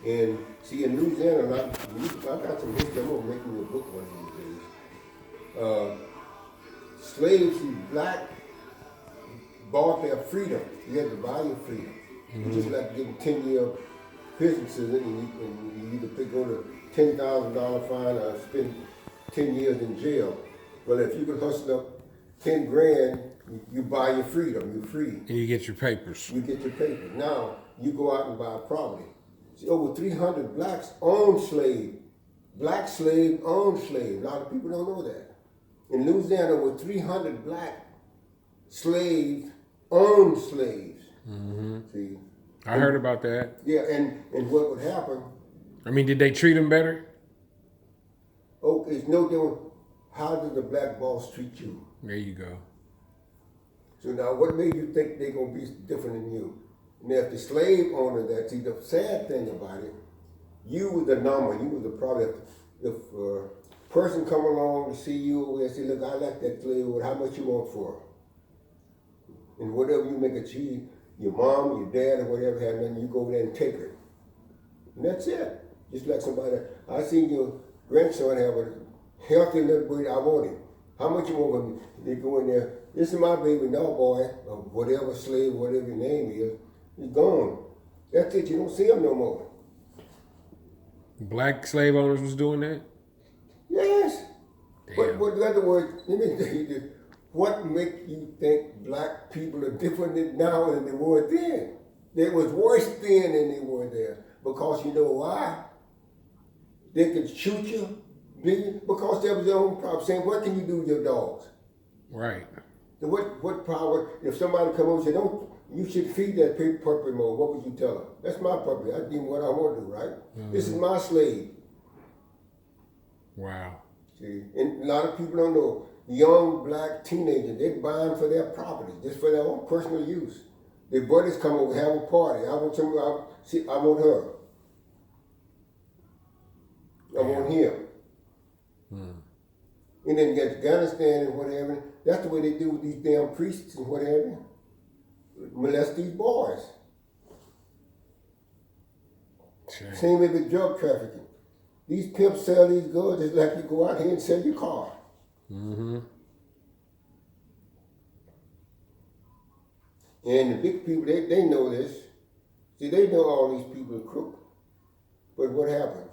And see, in Louisiana, I got some history. I'm gonna make me a book one of these days. Slaves, see, black bought their freedom. You had to buy your freedom. It's just like getting 10-year prison sentence, and you either go to $10,000 fine or spend 10 years in jail. Well, if you could hustle up 10 grand, you buy your freedom. You're free. And you get your papers. You get your papers. Now you go out and buy property. See, over 300 blacks own slave. Black slave own slave. A lot of people don't know that. In Louisiana, over 300 black slaves own slaves. See, I heard about that. yeah, and what would happen? I mean, did they treat them better? Oh, it's no different. How did the black boss treat you? There you go. So now, what made you think they're gonna be different than you? And if the slave owner, that see, the sad thing about it, you was the number. You was the probably if a person come along to see you and say, look, I like that slave. How much you want for her? And whatever you make achieve, your mom, your dad, or whatever had nothing, you go over there and take her. And that's it. Just like somebody, I seen your grandson have a healthy little boy, I want him. How much you want from me? They go in there, this is my baby, no boy, or whatever slave, whatever your name is, he's gone. That's it, you don't see him no more. Black slave owners was doing that? Yes. Damn. But in other words, let me tell you this. What makes you think black people are different now than they were then? They was worse then than they were there. Because you know why? They could shoot you, because that was their own problem. Saying, what can you do with your dogs? Right. What power, if somebody come over and say, don't, you should feed that puppy more, what would you tell them? That's my puppy, I do what I want to do, right? This is my slave. Wow. See, and a lot of people don't know. Young black teenagers, they buy them for their property, just for their own personal use. Their buddies come over, have a party. I want somebody, I want her. I want him. And then get Afghanistan and whatever. That's the way they do with these damn priests and whatever. Molest these boys. Sure. Same way with drug trafficking. These pimps sell these goods just like you go out here and sell your car. And the big people, they know this. See, they know all these people are crooked. But what happened?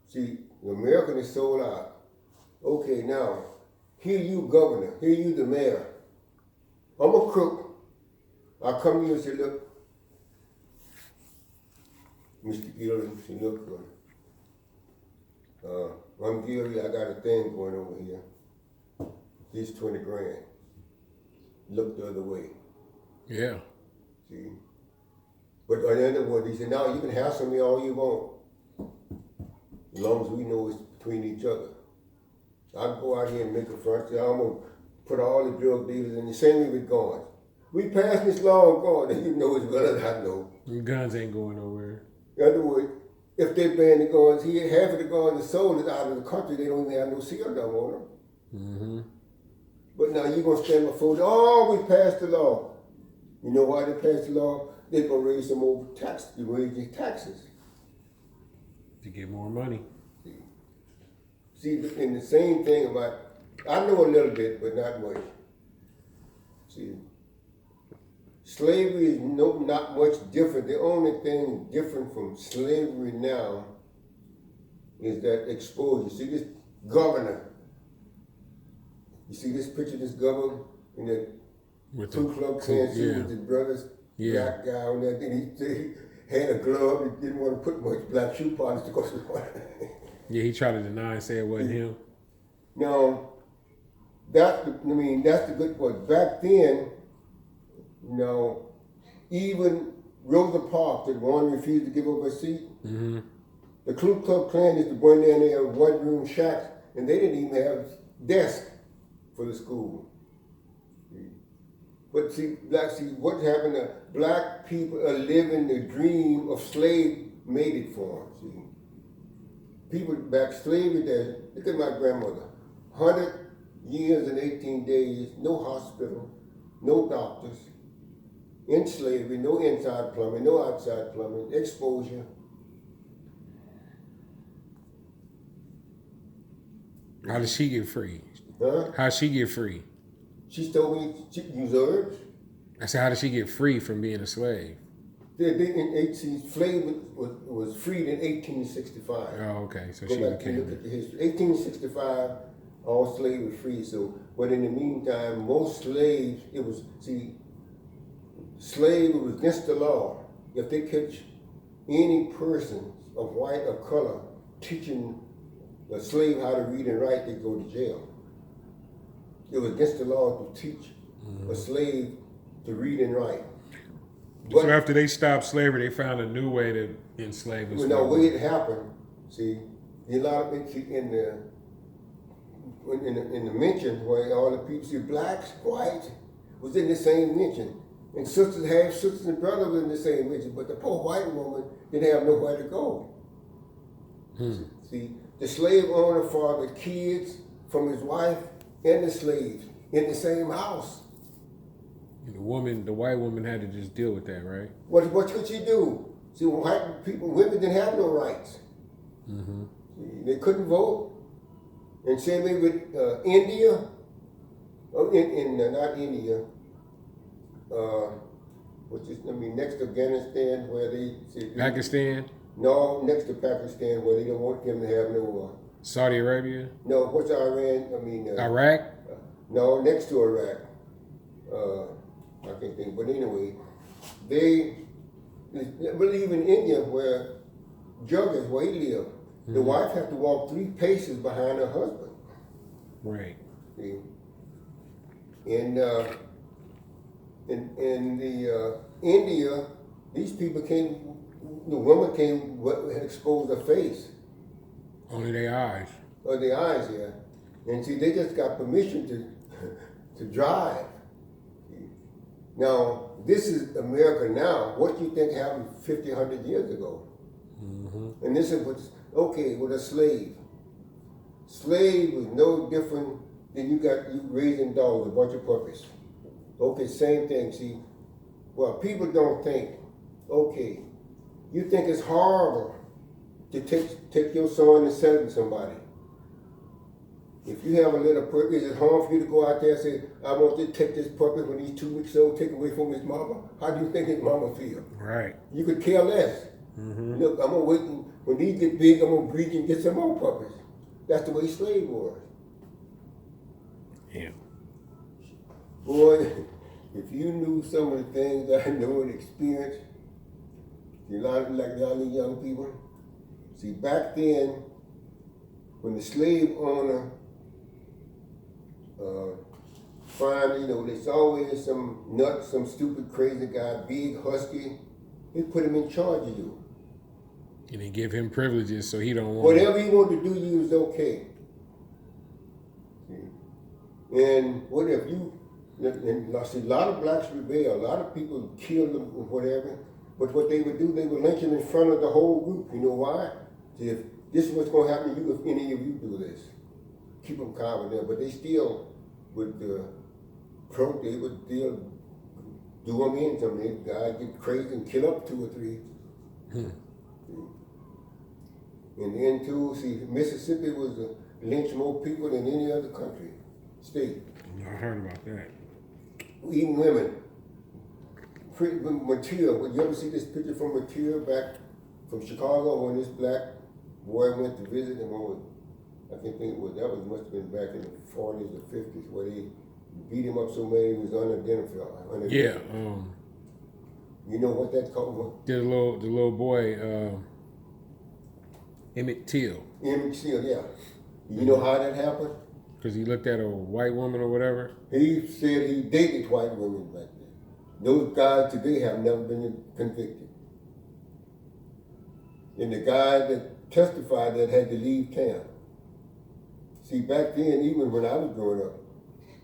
See, the American is sold out. Okay, now, here you governor, here you the mayor. I'm a crook. I come to you and say, look, Mr. Guillory, say, look, I'm Guillory, I got a thing going over here. Here's 20 grand. Look the other way. Yeah. See? But in other words, he said, now you can hassle me all you want. As long as we know it's between each other. I can go out here and make a front. Say, I'm going to put all the drug dealers in the same way with guns. We passed this law on guns, and you know as well as I know. Your guns ain't going nowhere. In other words, if they ban the guns here, half of the guns are sold out of the country. They don't even have no seal dome on them. But now you're going to stand before them. Oh, we passed the law. You know why they passed the law? They're going to raise some more taxes. They raise these taxes. To get more money. See, and the same thing about, I know a little bit, but not much. See, slavery is not much different. The only thing different from slavery now is that exposure. See this governor. You see this picture of this governor in the With Ku Klux Klan suit with his brothers, black guy on there. Then he had a glove. He didn't want to put much black shoe polish to go to. Yeah, he tried to deny and say it wasn't him. Now, that's the good part. Back then, even Rosa Parks, the one refused to give up her seat. The Ku Klux Klan used to bring in their one-room shacks, and they didn't even have desks for the school. But see, what happened to black people are living the dream of slave made it for them. See, people back slavery there. Look at my grandmother, 100 years and 18 days, no hospital, no doctors. in slavery, no inside plumbing, no outside plumbing, exposure. How did she get free? Huh? How she get free? She told me she used herbs. I said, how did she get free from being a slave? Slave was freed in 1865. Oh, okay. So Go she back and became. look at the history. 1865, all slaves were free. So, but in the meantime, most slaves, slave was against the law. If they catch any person of white or color teaching a slave how to read and write, they go to jail. It was against the law to teach a slave to read and write. But So after they stopped slavery, they found a new way to enslave us. when the way it happened, see, a lot of it in the mention where all the people see blacks, whites was in the same mention. And sisters, half sisters and brothers were in the same mention, but the poor white woman didn't have nowhere to go. See, the slave owner fathered kids from his wife and the slaves in the same house. The white woman had to just deal with that, right? What could she do? See, white people, women didn't have no rights. Mm-hmm. They couldn't vote. And same way with India, not India, next to Afghanistan, where they say Pakistan, no, next to Pakistan, where they don't want them to have no. Saudi Arabia, No, what's Iran? Iraq. No, next to Iraq. I can't think, but anyway, they believe in India where Juggas, where he lived, the wife had to walk 3 paces behind her husband. Right. See? In the India, these people the woman had exposed her face. Only their eyes. Or the eyes, yeah. And see, they just got permission to drive. Now, this is America now. What do you think happened 50, 100 years ago? Mm-hmm. And this is what's, okay, with a slave. Slave was no different than you raising dogs, a bunch of puppies. Okay, same thing, see. Well, people don't think, okay, you think it's horrible to take your son and sell it to somebody. If you have a little puppy, is it harm for you to go out there and say, I want to take this puppy when he's 2 weeks old, take away from his mama? How do you think his mama feel? Right. You could care less. Mm-hmm. Look, I'm going to wait, when these get big, I'm going to breed and get some more puppies. That's the way slave was. Yeah. Boy, if you knew some of the things I know and experienced, a lot of like all these young people, see, back then, when the slave owner there's always some nut, some stupid, crazy guy, big, husky. They put him in charge of you. And they give him privileges so he don't want. Whatever he wanted to do, you was okay. See? And what if I see a lot of blacks rebel, a lot of people killed them or whatever. But what they would do, they would lynch him in front of the whole group. You know why? See, if this is what's going to happen to you if any of you do this. Keep them calm with them, but they still would they would still do them in. Some guys get crazy and kill up 2 or 3. And then too, see, Mississippi was lynch more people than any other state. I heard about that. Even women. Material. You ever see this picture from Material back from Chicago when this black boy went to visit and I can't think must have been back in the 40s or 50s where they beat him up so bad he was unidentified. Yeah. You know what that's called? The little boy, Emmett Till. Emmett Till, yeah. You know how that happened? Because he looked at a white woman or whatever. He said he dated white women back then. Those guys today have never been convicted. And the guy that testified that had to leave town. See, back then, even when I was growing up,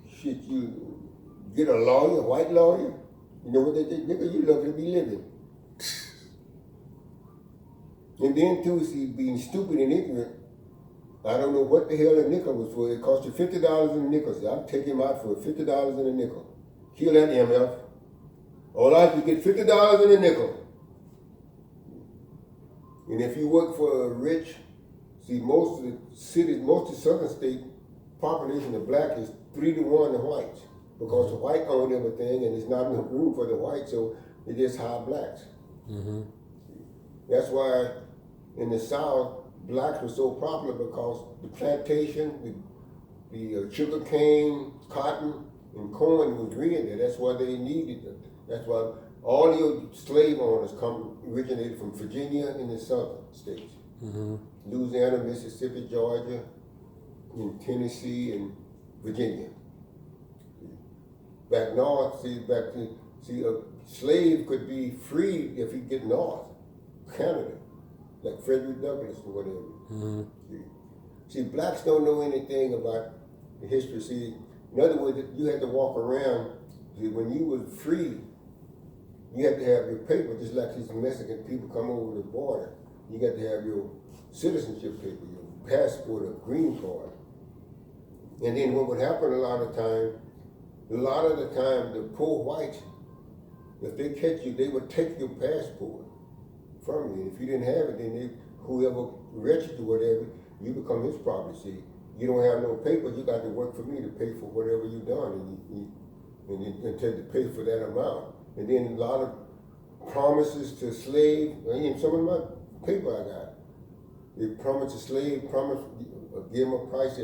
shit, you get a lawyer, a white lawyer, you know what they did? Nigga, you lucky to be living. And then too, see, being stupid and ignorant, I don't know what the hell a nickel was for. It cost you $50 in a nickel. So I'll take him out for $50 in a nickel. Kill that MF. All I could get $50 in a nickel. And if you work for a rich, see, most of the cities, most of the southern state population of black is 3-to-1 to whites. Because the white own everything and there's not enough room for the white, so they just hire blacks. Mm-hmm. That's why in the South, blacks were so popular because the plantation, the sugar cane, cotton, and corn was green there. That's why they needed it. That's why all your slave owners originated from Virginia and the southern states. Mm-hmm. Louisiana, Mississippi, Georgia, and Tennessee, and Virginia. Back north, a slave could be free if he get north, Canada, like Frederick Douglass or whatever. Mm-hmm. See, blacks don't know anything about the history. See, in other words, you had to walk around. See, when you were free, you had to have your paper, just like these Mexican people come over the border. You got to have your citizenship paper, your passport, or green card. And then what would happen a lot of the time, the poor whites, if they catch you, they would take your passport from you. If you didn't have it, then whoever registered you, whatever, you become his property. See, you don't have no paper, you got to work for me to pay for whatever you done, and to pay for that amount. And then a lot of promises to slave, in some of my paper I got, they promised a slave, give him a price,